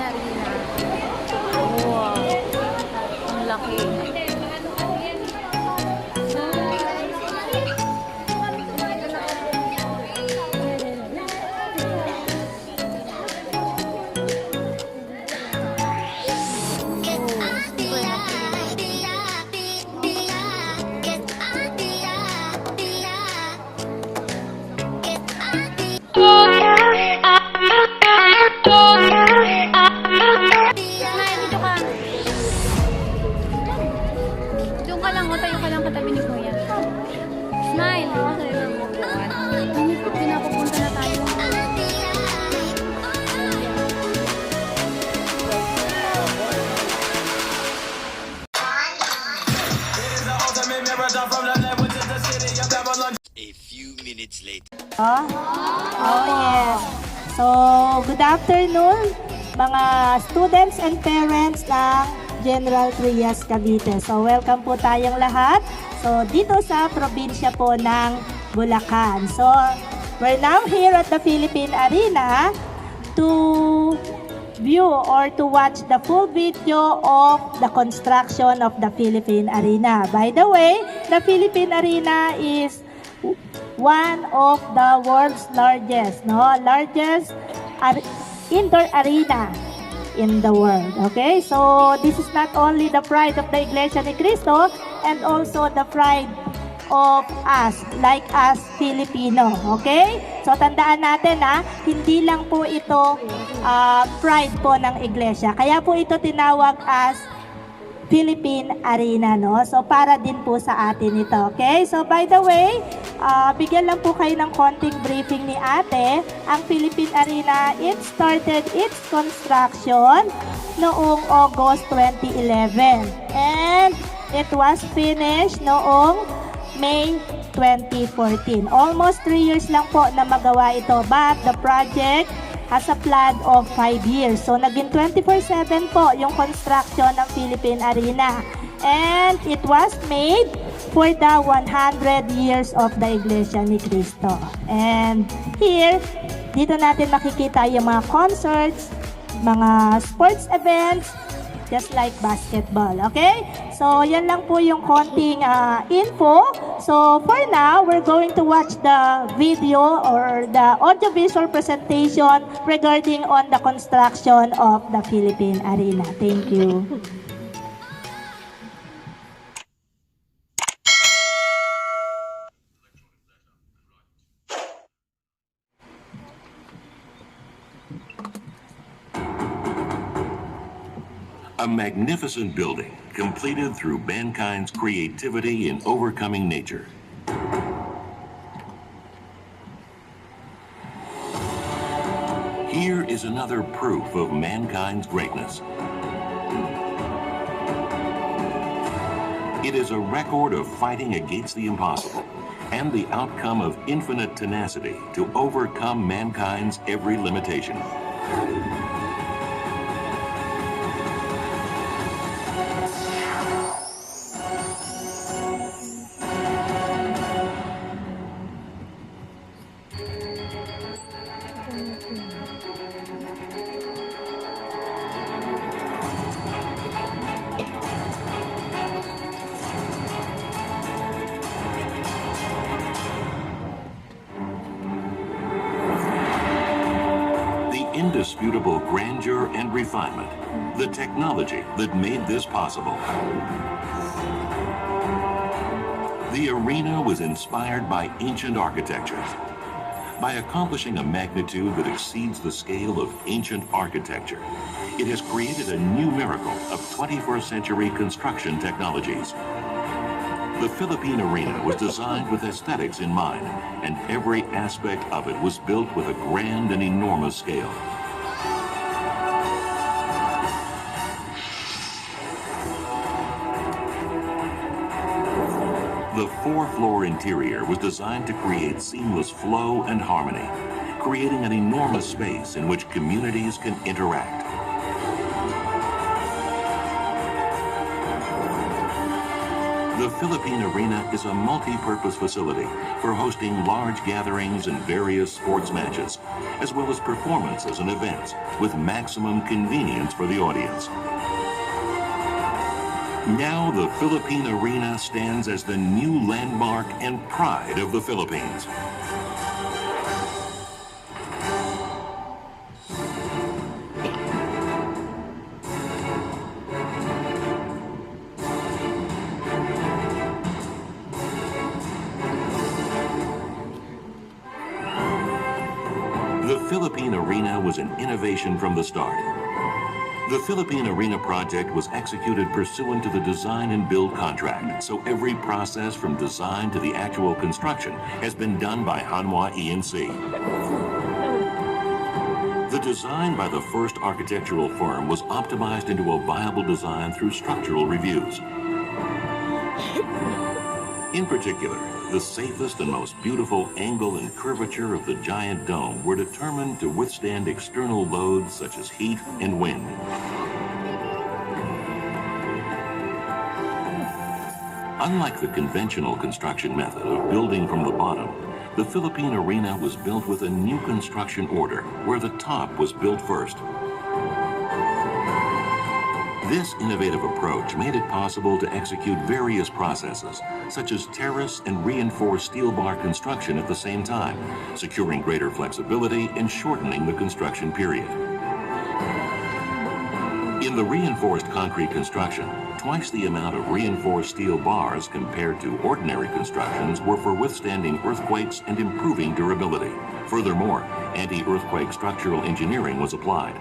Arena. Wow. Ang laki. Smile! Pinapupunta na tayo. A few minutes later. Oh yes. So, good afternoon mga students and parents ng General Trias Cavite. So, welcome po tayong lahat. So, dito sa probinsya po ng Bulacan. So, we're now here at the Philippine Arena to view or to watch the full video of the construction of the Philippine Arena. By the way, the Philippine Arena is one of the world's largest indoor arena in the world. Okay, so this is not only the pride of the Iglesia ni Cristo and also the pride of us, like us Filipino. Okay, so tandaan natin hindi lang po ito pride po ng Iglesia, kaya po ito tinawag as Philippine Arena, no? So para din po sa atin ito. Okay, so by the way, bigyan lang po kayo ng konting briefing ni ate. Ang Philippine Arena, it started its construction noong August 2011 and it was finished noong May 2014. Almost 3 years lang po na magawa ito, but the project has a plan of 5 years. So naging 24/7 po yung construction ng Philippine Arena, and it was made for the 100 years of the Iglesia ni Cristo. And here, dito natin makikita yung mga concerts, mga sports events, just like basketball. Okay? So, yan lang po yung konting info. So, for now, we're going to watch the video or the audiovisual presentation regarding on the construction of the Philippine Arena. Thank you. A magnificent building completed through mankind's creativity in overcoming nature. Here is another proof of mankind's greatness. It is a record of fighting against the impossible and the outcome of infinite tenacity to overcome mankind's every limitation. Indisputable grandeur and refinement, the technology that made this possible. The arena was inspired by ancient architectures. By accomplishing a magnitude that exceeds the scale of ancient architecture, it has created a new miracle of 21st century construction technologies. The Philippine Arena was designed with aesthetics in mind, and every aspect of it was built with a grand and enormous scale. The four-floor interior was designed to create seamless flow and harmony, creating an enormous space in which communities can interact. The Philippine Arena is a multi-purpose facility for hosting large gatherings and various sports matches, as well as performances and events with maximum convenience for the audience. Now the Philippine Arena stands as the new landmark and pride of the Philippines. The Philippine Arena was an innovation from the start. The Philippine Arena project was executed pursuant to the design and build contract, so every process from design to the actual construction has been done by Hanwha E&C. The design by the first architectural firm was optimized into a viable design through structural reviews. In particular, the safest and most beautiful angle and curvature of the giant dome were determined to withstand external loads such as heat and wind. Unlike the conventional construction method of building from the bottom, the Philippine Arena was built with a new construction order where the top was built first. This innovative approach made it possible to execute various processes, such as terrace and reinforced steel bar construction at the same time, securing greater flexibility and shortening the construction period. In the reinforced concrete construction, twice the amount of reinforced steel bars compared to ordinary constructions were for withstanding earthquakes and improving durability. Furthermore, anti-earthquake structural engineering was applied.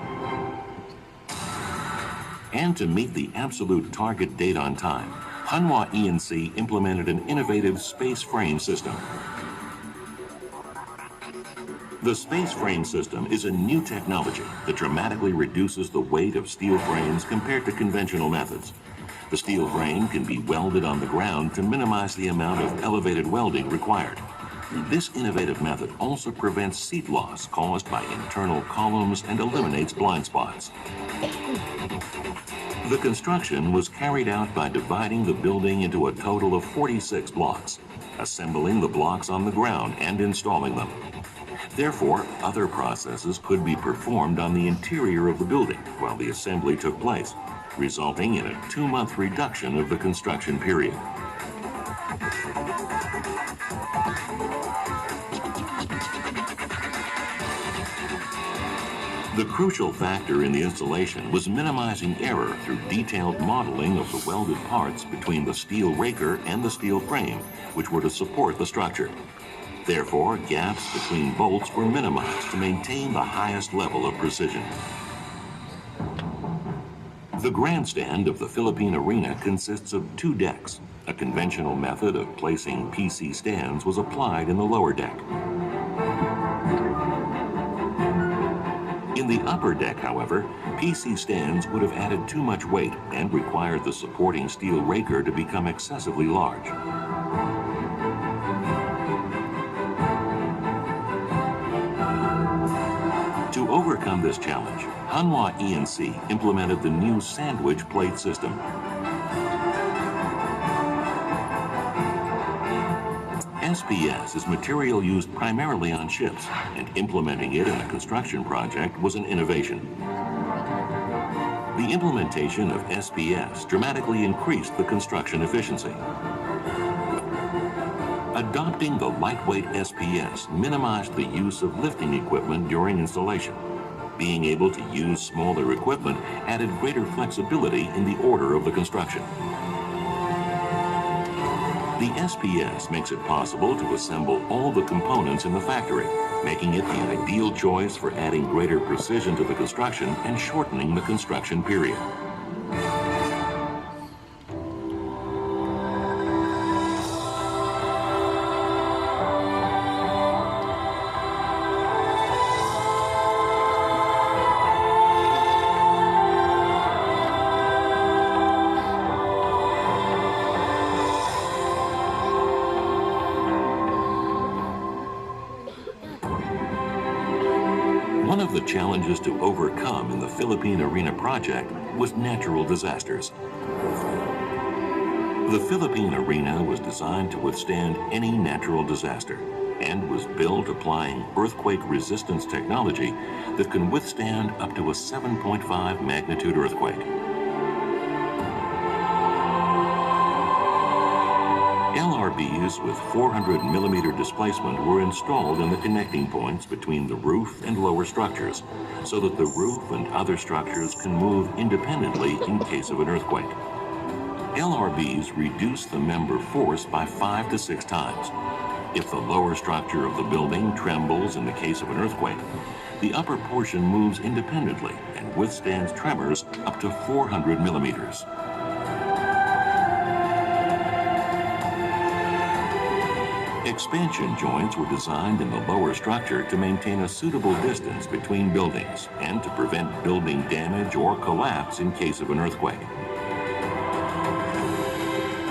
And to meet the absolute target date on time, Hanwha E&C implemented an innovative space frame system. The space frame system is a new technology that dramatically reduces the weight of steel frames compared to conventional methods. The steel frame can be welded on the ground to minimize the amount of elevated welding required. This innovative method also prevents seat loss caused by internal columns and eliminates blind spots. The construction was carried out by dividing the building into a total of 46 blocks, assembling the blocks on the ground and installing them. Therefore, other processes could be performed on the interior of the building while the assembly took place, resulting in a 2-month reduction of the construction period. The crucial factor in the installation was minimizing error through detailed modeling of the welded parts between the steel raker and the steel frame, which were to support the structure. Therefore, gaps between bolts were minimized to maintain the highest level of precision. The grandstand of the Philippine Arena consists of 2 decks. A conventional method of placing PC stands was applied in the lower deck. In the upper deck, however, PC stands would have added too much weight and required the supporting steel raker to become excessively large. To overcome this challenge, Hanwha E&C implemented the new sandwich plate system. SPS is material used primarily on ships, and implementing it in a construction project was an innovation. The implementation of SPS dramatically increased the construction efficiency. Adopting the lightweight SPS minimized the use of lifting equipment during installation. Being able to use smaller equipment added greater flexibility in the order of the construction. The SPS makes it possible to assemble all the components in the factory, making it the ideal choice for adding greater precision to the construction and shortening the construction period. One of the challenges to overcome in the Philippine Arena project was natural disasters. The Philippine Arena was designed to withstand any natural disaster and was built applying earthquake resistance technology that can withstand up to a 7.5 magnitude earthquake. LRBs with 400 millimeter displacement were installed in the connecting points between the roof and lower structures so that the roof and other structures can move independently in case of an earthquake. LRBs reduce the member force by 5 to 6 times. If the lower structure of the building trembles in the case of an earthquake, the upper portion moves independently and withstands tremors up to 400 millimeters. Expansion joints were designed in the lower structure to maintain a suitable distance between buildings and to prevent building damage or collapse in case of an earthquake.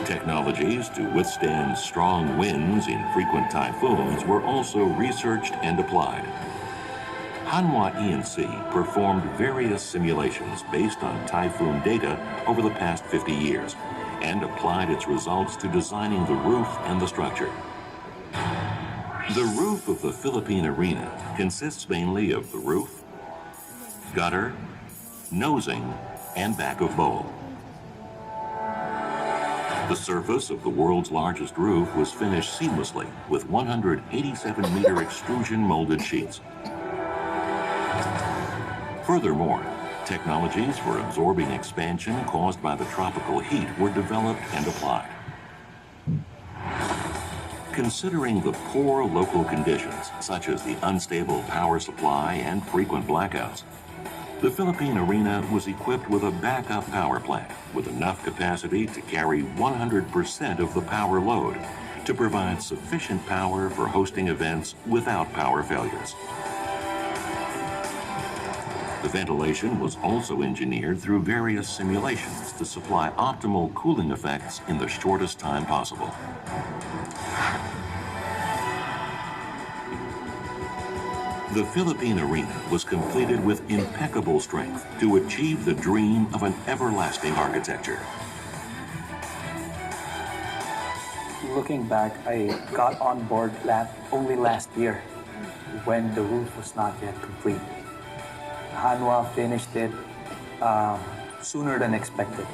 Technologies to withstand strong winds in frequent typhoons were also researched and applied. Hanwha E&C performed various simulations based on typhoon data over the past 50 years and applied its results to designing the roof and the structure. The roof of the Philippine Arena consists mainly of the roof, gutter, nosing, and back of bowl. The surface of the world's largest roof was finished seamlessly with 187-meter extrusion molded sheets. Furthermore, technologies for absorbing expansion caused by the tropical heat were developed and applied. Considering the poor local conditions, such as the unstable power supply and frequent blackouts, the Philippine Arena was equipped with a backup power plant with enough capacity to carry 100% of the power load to provide sufficient power for hosting events without power failures. The ventilation was also engineered through various simulations to supply optimal cooling effects in the shortest time possible. The Philippine Arena was completed with impeccable strength to achieve the dream of an everlasting architecture. Looking back, I got on board only last year when the roof was not yet complete. Hanwha finished it sooner than expected.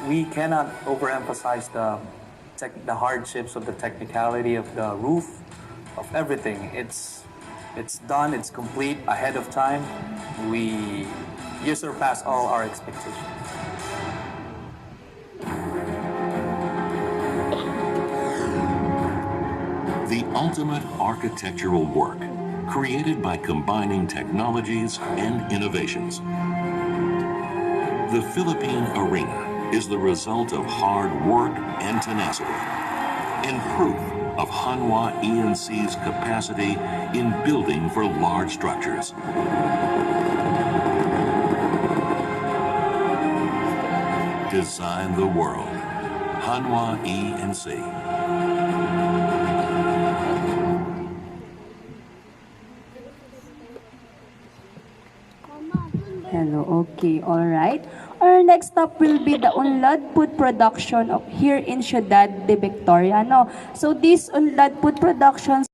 We cannot overemphasize the hardships of the technicality of the roof, of everything. It's done, it's complete ahead of time. You surpass all our expectations. The ultimate architectural work, created by combining technologies and innovations. The Philippine Arena is the result of hard work and tenacity, and proof of Hanwha E&C's capacity in building for large structures. Design the world. Hanwha E&C. Hello, okay, all right. Our next stop will be the Unlad Food Production of here in Ciudad de Victoria. No? So this Unlad Food Productions